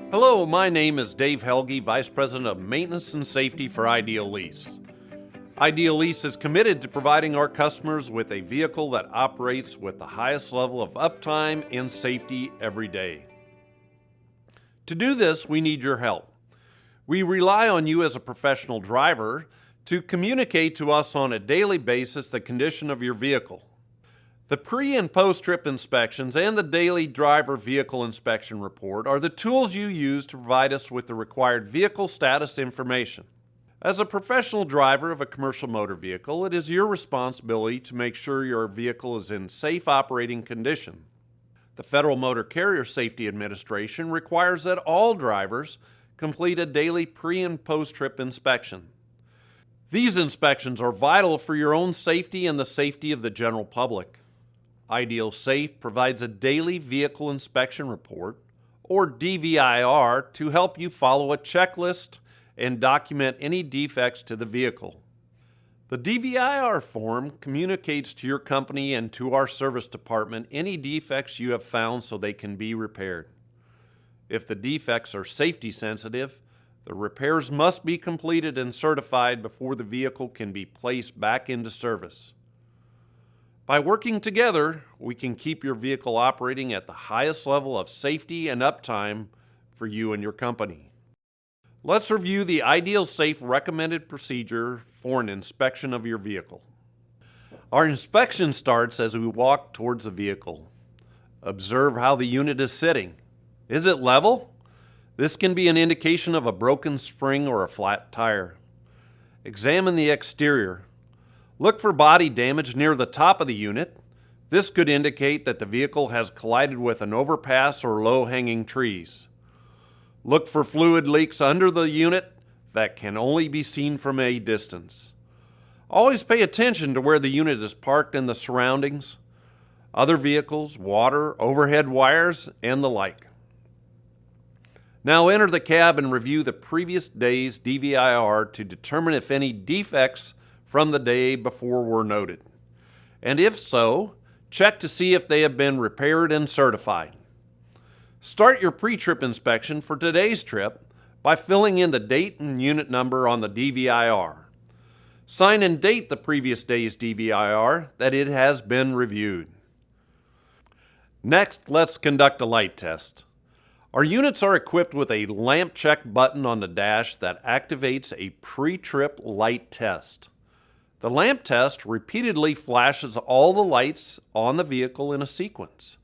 Hello, my name is Dave Helge, Vice President of Maintenance and Safety for Idealease. Idealease is committed to providing our customers with a vehicle that operates with the highest level of uptime and safety every day. To do this, we need your help. We rely on you as a professional driver to communicate to us on a daily basis the condition of your vehicle. The pre- and post-trip inspections and the daily driver vehicle inspection report are the tools you use to provide us with the required vehicle status information. As a professional driver of a commercial motor vehicle, it is your responsibility to make sure your vehicle is in safe operating condition. The Federal Motor Carrier Safety Administration requires that all drivers complete a daily pre- and post-trip inspection. These inspections are vital for your own safety and the safety of the general public. Ideal Safe provides a daily vehicle inspection report, or DVIR, to help you follow a checklist and document any defects to the vehicle. The DVIR form communicates to your company and to our service department any defects you have found so they can be repaired. If the defects are safety sensitive, the repairs must be completed and certified before the vehicle can be placed back into service. By working together, we can keep your vehicle operating at the highest level of safety and uptime for you and your company. Let's review the Ideal Safe recommended procedure for an inspection of your vehicle. Our inspection starts as we walk towards the vehicle. Observe how the unit is sitting. Is it level? This can be an indication of a broken spring or a flat tire. Examine the exterior. Look for body damage near the top of the unit. This could indicate that the vehicle has collided with an overpass or low-hanging trees. Look for fluid leaks under the unit that can only be seen from a distance. Always pay attention to where the unit is parked in the surroundings, other vehicles, water, overhead wires, and the like. Now enter the cab and review the previous day's DVIR to determine if any defects from the day before were noted. And if so, check to see if they have been repaired and certified. Start your pre-trip inspection for today's trip by filling in the date and unit number on the DVIR. Sign and date the previous day's DVIR that it has been reviewed. Next, let's conduct a light test. Our units are equipped with a lamp check button on the dash that activates a pre-trip light test. The lamp test repeatedly flashes all the lights on the vehicle in a sequence.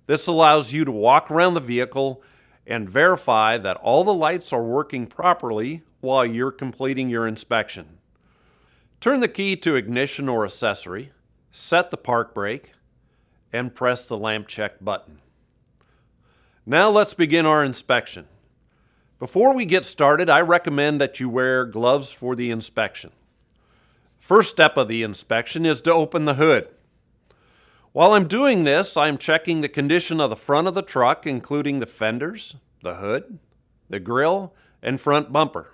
This allows you to walk around the vehicle and verify that all the lights are working properly while you're completing your inspection. Turn the key to ignition or accessory, set the park brake, and press the lamp check button. Now let's begin our inspection. Before we get started, I recommend that you wear gloves for the inspection. First step of the inspection is to open the hood. While I'm doing this, I'm checking the condition of the front of the truck, including the fenders, the hood, the grille, and front bumper.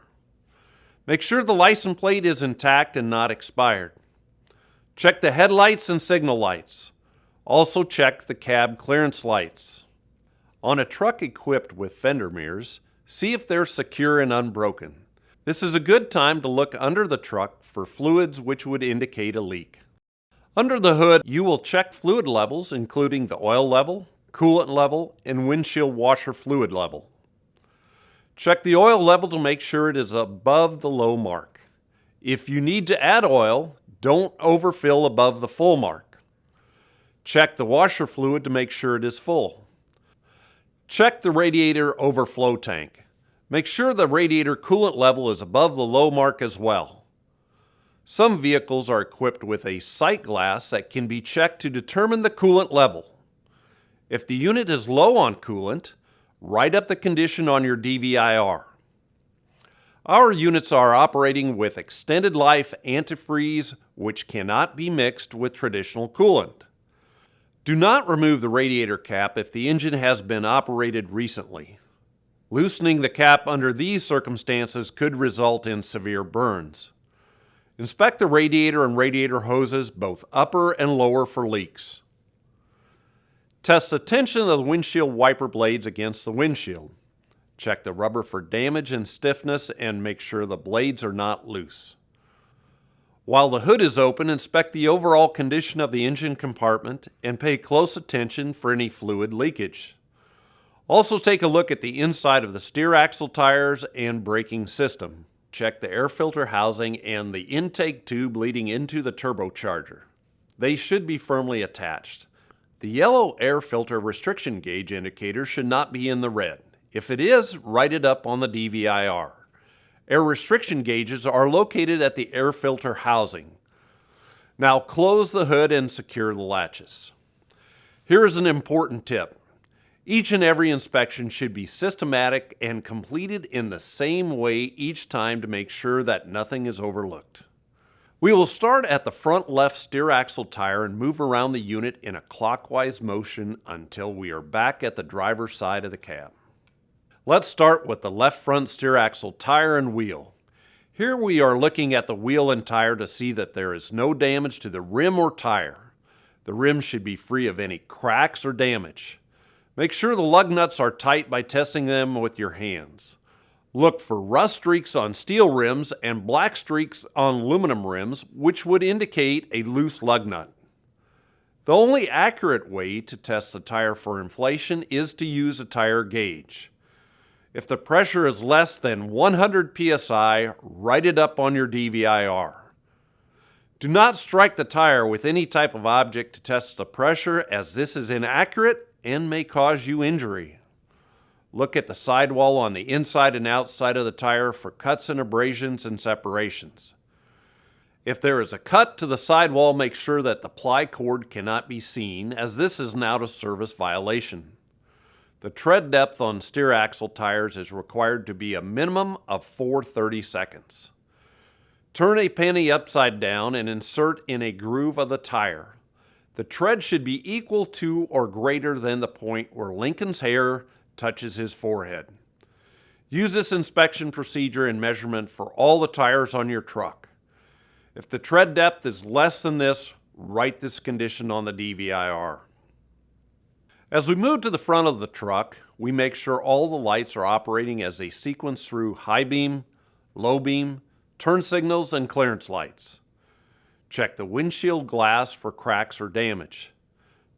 Make sure the license plate is intact and not expired. Check the headlights and signal lights. Also check the cab clearance lights. On a truck equipped with fender mirrors, see if they're secure and unbroken. This is a good time to look under the truck for fluids which would indicate a leak. Under the hood, you will check fluid levels, including the oil level, coolant level, and windshield washer fluid level. Check the oil level to make sure it is above the low mark. If you need to add oil, don't overfill above the full mark. Check the washer fluid to make sure it is full. Check the radiator overflow tank. Make sure the radiator coolant level is above the low mark as well. Some vehicles are equipped with a sight glass that can be checked to determine the coolant level. If the unit is low on coolant, write up the condition on your DVIR. Our units are operating with extended life antifreeze, which cannot be mixed with traditional coolant. Do not remove the radiator cap if the engine has been operated recently. Loosening the cap under these circumstances could result in severe burns. Inspect the radiator and radiator hoses, both upper and lower, for leaks. Test the tension of the windshield wiper blades against the windshield. Check the rubber for damage and stiffness and make sure the blades are not loose. While the hood is open, inspect the overall condition of the engine compartment and pay close attention for any fluid leakage. Also take a look at the inside of the steer axle tires and braking system. Check the air filter housing and the intake tube leading into the turbocharger. They should be firmly attached. The yellow air filter restriction gauge indicator should not be in the red. If it is, write it up on the DVIR. Air restriction gauges are located at the air filter housing. Now close the hood and secure the latches. Here is an important tip. Each and every inspection should be systematic and completed in the same way each time to make sure that nothing is overlooked. We will start at the front left steer axle tire and move around the unit in a clockwise motion until we are back at the driver's side of the cab. Let's start with the left front steer axle tire and wheel. Here we are looking at the wheel and tire to see that there is no damage to the rim or tire. The rim should be free of any cracks or damage. Make sure the lug nuts are tight by testing them with your hands. Look for rust streaks on steel rims and black streaks on aluminum rims, which would indicate a loose lug nut. The only accurate way to test the tire for inflation is to use a tire gauge. If the pressure is less than 100 psi, write it up on your DVIR. Do not strike the tire with any type of object to test the pressure, as this is inaccurate and may cause you injury. Look at the sidewall on the inside and outside of the tire for cuts and abrasions and separations. If there is a cut to the sidewall, make sure that the ply cord cannot be seen, as this is an out-of-service violation. The tread depth on steer axle tires is required to be a minimum of 4/30 seconds. Turn a penny upside down and insert in a groove of the tire. The tread should be equal to or greater than the point where Lincoln's hair touches his forehead. Use this inspection procedure and measurement for all the tires on your truck. If the tread depth is less than this, write this condition on the DVIR. As we move to the front of the truck, we make sure all the lights are operating as they sequence through high beam, low beam, turn signals, and clearance lights. Check the windshield glass for cracks or damage.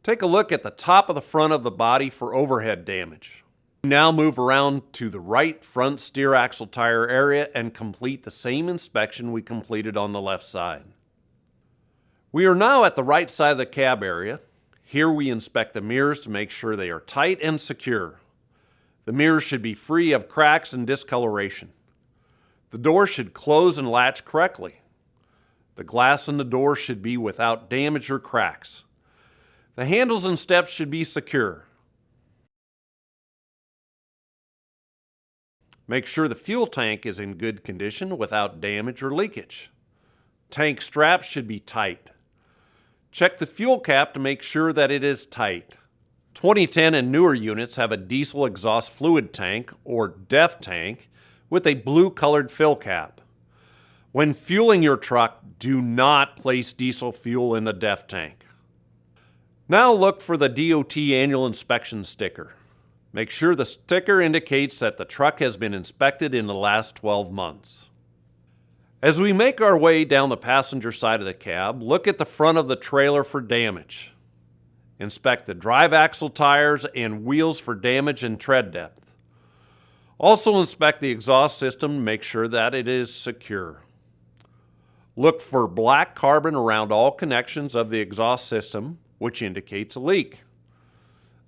Take a look at the top of the front of the body for overhead damage. Now move around to the right front steer axle tire area and complete the same inspection we completed on the left side. We are now at the right side of the cab area. Here we inspect the mirrors to make sure they are tight and secure. The mirrors should be free of cracks and discoloration. The door should close and latch correctly. The glass in the door should be without damage or cracks. The handles and steps should be secure. Make sure the fuel tank is in good condition without damage or leakage. Tank straps should be tight. Check the fuel cap to make sure that it is tight. 2010 and newer units have a diesel exhaust fluid tank, or DEF tank, with a blue-colored fill cap. When fueling your truck, do not place diesel fuel in the DEF tank. Now look for the DOT annual inspection sticker. Make sure the sticker indicates that the truck has been inspected in the last 12 months. As we make our way down the passenger side of the cab, look at the front of the trailer for damage. Inspect the drive axle tires and wheels for damage and tread depth. Also inspect the exhaust system to make sure that it is secure. Look for black carbon around all connections of the exhaust system, which indicates a leak.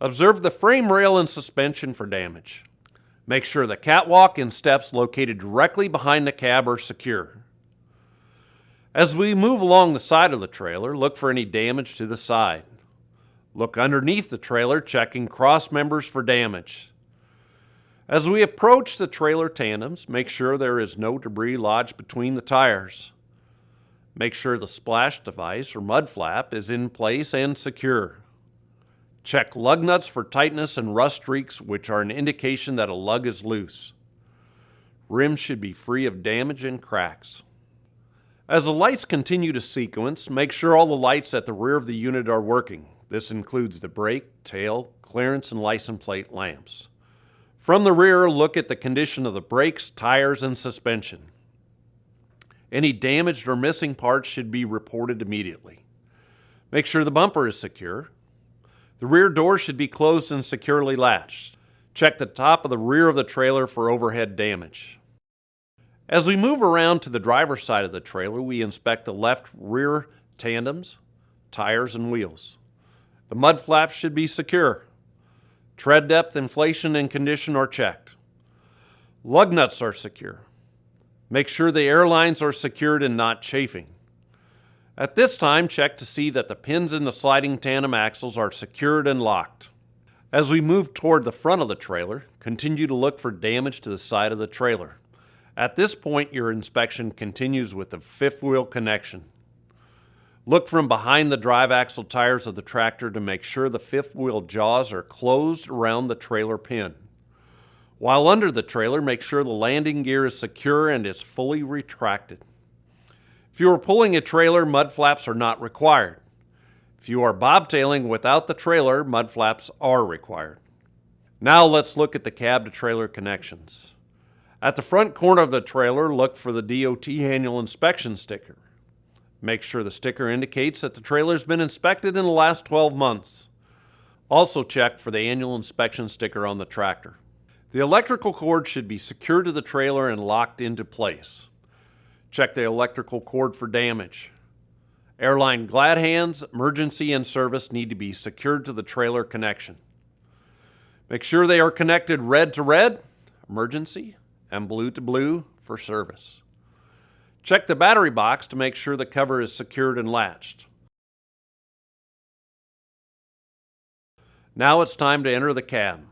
Observe the frame rail and suspension for damage. Make sure the catwalk and steps located directly behind the cab are secure. As we move along the side of the trailer, look for any damage to the side. Look underneath the trailer, checking cross members for damage. As we approach the trailer tandems, make sure there is no debris lodged between the tires. Make sure the splash device or mud flap is in place and secure. Check lug nuts for tightness and rust streaks, which are an indication that a lug is loose. Rims should be free of damage and cracks. As the lights continue to sequence, make sure all the lights at the rear of the unit are working. This includes the brake, tail, clearance, and license plate lamps. From the rear, look at the condition of the brakes, tires, and suspension. Any damaged or missing parts should be reported immediately. Make sure the bumper is secure. The rear door should be closed and securely latched. Check the top of the rear of the trailer for overhead damage. As we move around to the driver's side of the trailer, we inspect the left rear tandems, tires, and wheels. The mud flaps should be secure. Tread depth, inflation, and condition are checked. Lug nuts are secure. Make sure the air lines are secured and not chafing. At this time, check to see that the pins in the sliding tandem axles are secured and locked. As we move toward the front of the trailer, continue to look for damage to the side of the trailer. At this point, your inspection continues with the fifth wheel connection. Look from behind the drive axle tires of the tractor to make sure the fifth wheel jaws are closed around the trailer pin. While under the trailer, make sure the landing gear is secure and is fully retracted. If you are pulling a trailer, mud flaps are not required. If you are bobtailing without the trailer, mud flaps are required. Now let's look at the cab to trailer connections. At the front corner of the trailer, look for the DOT annual inspection sticker. Make sure the sticker indicates that the trailer has been inspected in the last 12 months. Also check for the annual inspection sticker on the tractor. The electrical cord should be secured to the trailer and locked into place. Check the electrical cord for damage. Airline glad hands, emergency, and service need to be secured to the trailer connection. Make sure they are connected red to red, emergency, and blue to blue for service. Check the battery box to make sure the cover is secured and latched. Now it's time to enter the cab.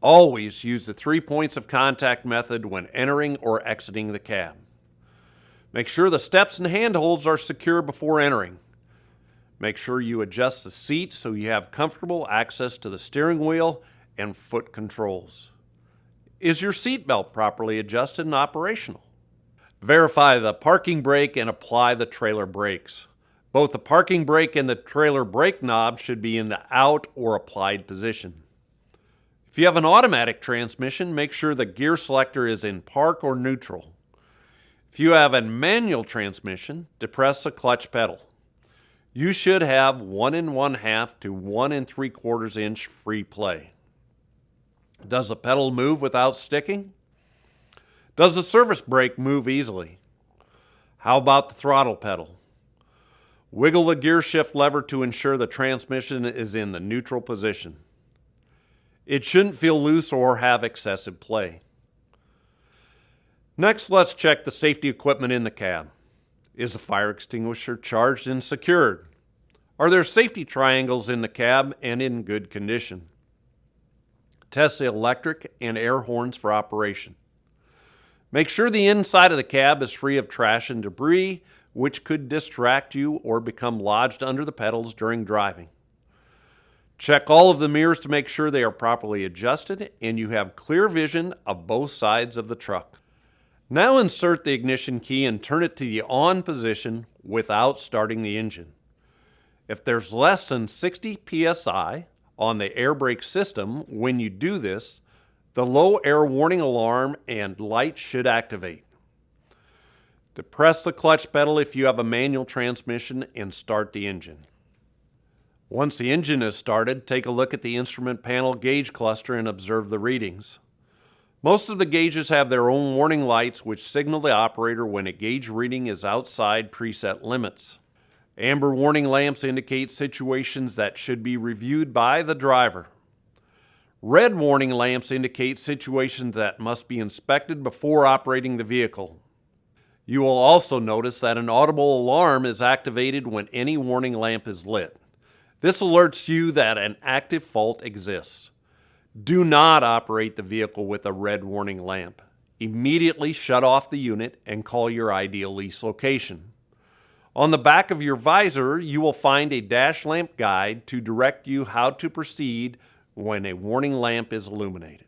Always use the 3 points of contact method when entering or exiting the cab. Make sure the steps and handholds are secure before entering. Make sure you adjust the seat so you have comfortable access to the steering wheel and foot controls. Is your seatbelt properly adjusted and operational? Verify the parking brake and apply the trailer brakes. Both the parking brake and the trailer brake knob should be in the out or applied position. If you have an automatic transmission, make sure the gear selector is in park or neutral. If you have a manual transmission, depress the clutch pedal. You should have 1 1/2 to 1 3/4 inch free play. Does the pedal move without sticking? Does the service brake move easily? How about the throttle pedal? Wiggle the gear shift lever to ensure the transmission is in the neutral position. It shouldn't feel loose or have excessive play. Next, let's check the safety equipment in the cab. Is the fire extinguisher charged and secured? Are there safety triangles in the cab and in good condition? Test the electric and air horns for operation. Make sure the inside of the cab is free of trash and debris, which could distract you or become lodged under the pedals during driving. Check all of the mirrors to make sure they are properly adjusted and you have clear vision of both sides of the truck. Now insert the ignition key and turn it to the on position without starting the engine. If there's less than 60 psi on the air brake system when you do this, the low air warning alarm and light should activate. Depress the clutch pedal if you have a manual transmission and start the engine. Once the engine is started, take a look at the instrument panel gauge cluster and observe the readings. Most of the gauges have their own warning lights which signal the operator when a gauge reading is outside preset limits. Amber warning lamps indicate situations that should be reviewed by the driver. Red warning lamps indicate situations that must be inspected before operating the vehicle. You will also notice that an audible alarm is activated when any warning lamp is lit. This alerts you that an active fault exists. Do not operate the vehicle with a red warning lamp. Immediately shut off the unit and call your Idealease location. On the back of your visor, you will find a dash lamp guide to direct you how to proceed when a warning lamp is illuminated.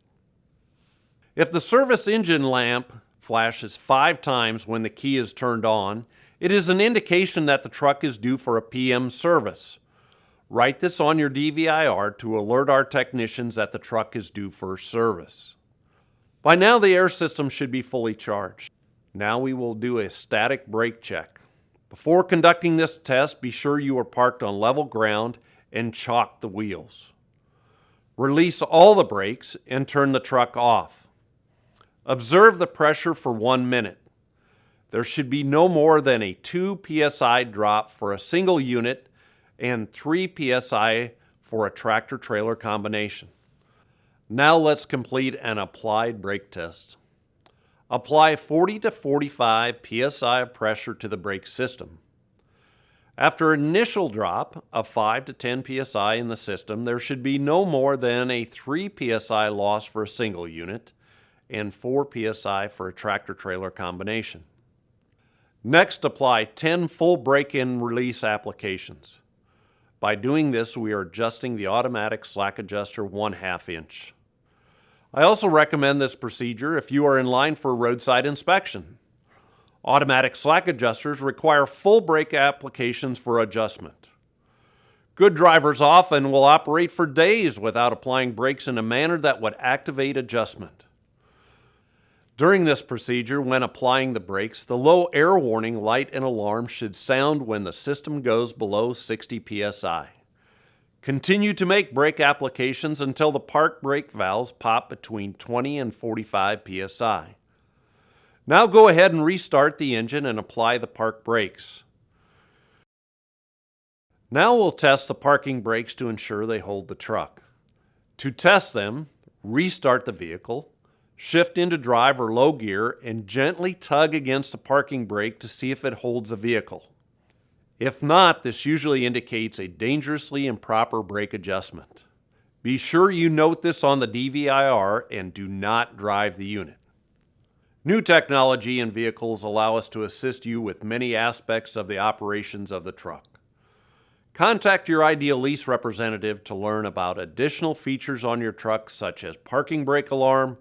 If the service engine lamp flashes 5 times when the key is turned on, it is an indication that the truck is due for a PM service. Write this on your DVIR to alert our technicians that the truck is due for service. By now, the air system should be fully charged. Now we will do a static brake check. Before conducting this test, be sure you are parked on level ground and chock the wheels. Release all the brakes and turn the truck off. Observe the pressure for 1 minute. There should be no more than a 2 psi drop for a single unit and 3 psi for a tractor-trailer combination. Now let's complete an applied brake test. Apply 40 to 45 psi of pressure to the brake system. After an initial drop of 5 to 10 psi in the system, there should be no more than a 3 psi loss for a single unit and 4 psi for a tractor-trailer combination. Next, apply 10 full brake-in release applications. By doing this, we are adjusting the automatic slack adjuster 1/2 inch. I also recommend this procedure if you are in line for a roadside inspection. Automatic slack adjusters require full brake applications for adjustment. Good drivers often will operate for days without applying brakes in a manner that would activate adjustment. During this procedure, when applying the brakes, the low air warning light and alarm should sound when the system goes below 60 psi. Continue to make brake applications until the park brake valves pop between 20 and 45 psi. Now go ahead and restart the engine and apply the park brakes. Now we'll test the parking brakes to ensure they hold the truck. To test them, restart the vehicle, shift into drive or low gear, and gently tug against the parking brake to see if it holds the vehicle. If not, this usually indicates a dangerously improper brake adjustment. Be sure you note this on the DVIR and do not drive the unit. New technology in vehicles allow us to assist you with many aspects of the operations of the truck. Contact your Idealease representative to learn about additional features on your truck such as parking brake alarm,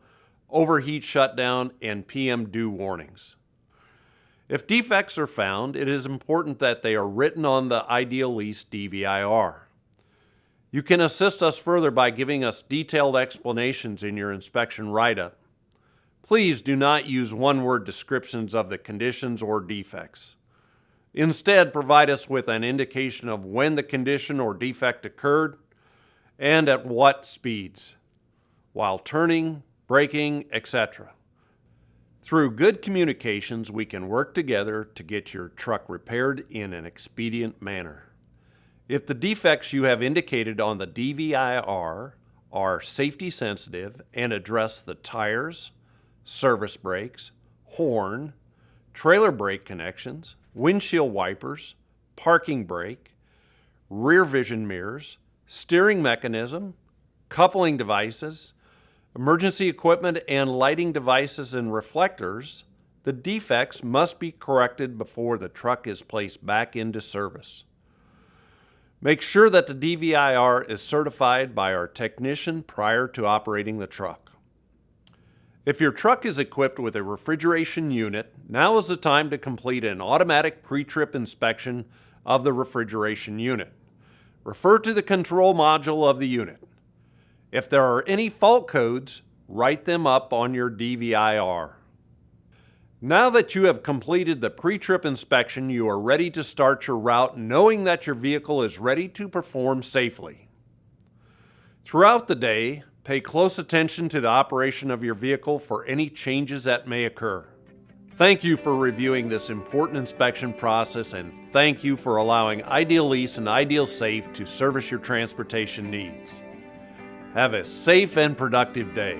overheat shutdown, and PM due warnings. If defects are found, it is important that they are written on the Idealease DVIR. You can assist us further by giving us detailed explanations in your inspection write-up. Please do not use one-word descriptions of the conditions or defects. Instead, provide us with an indication of when the condition or defect occurred and at what speeds, while turning, braking, etc. Through good communications, we can work together to get your truck repaired in an expedient manner. If the defects you have indicated on the DVIR are safety sensitive and address the tires, service brakes, horn, trailer brake connections, windshield wipers, parking brake, rear vision mirrors, steering mechanism, coupling devices, emergency equipment and lighting devices and reflectors, the defects must be corrected before the truck is placed back into service. Make sure that the DVIR is certified by our technician prior to operating the truck. If your truck is equipped with a refrigeration unit, now is the time to complete an automatic pre-trip inspection of the refrigeration unit. Refer to the control module of the unit. If there are any fault codes, write them up on your DVIR. Now that you have completed the pre-trip inspection, you are ready to start your route knowing that your vehicle is ready to perform safely. Throughout the day, pay close attention to the operation of your vehicle for any changes that may occur. Thank you for reviewing this important inspection process, and thank you for allowing Idealease and IdealSafe to service your transportation needs. Have a safe and productive day.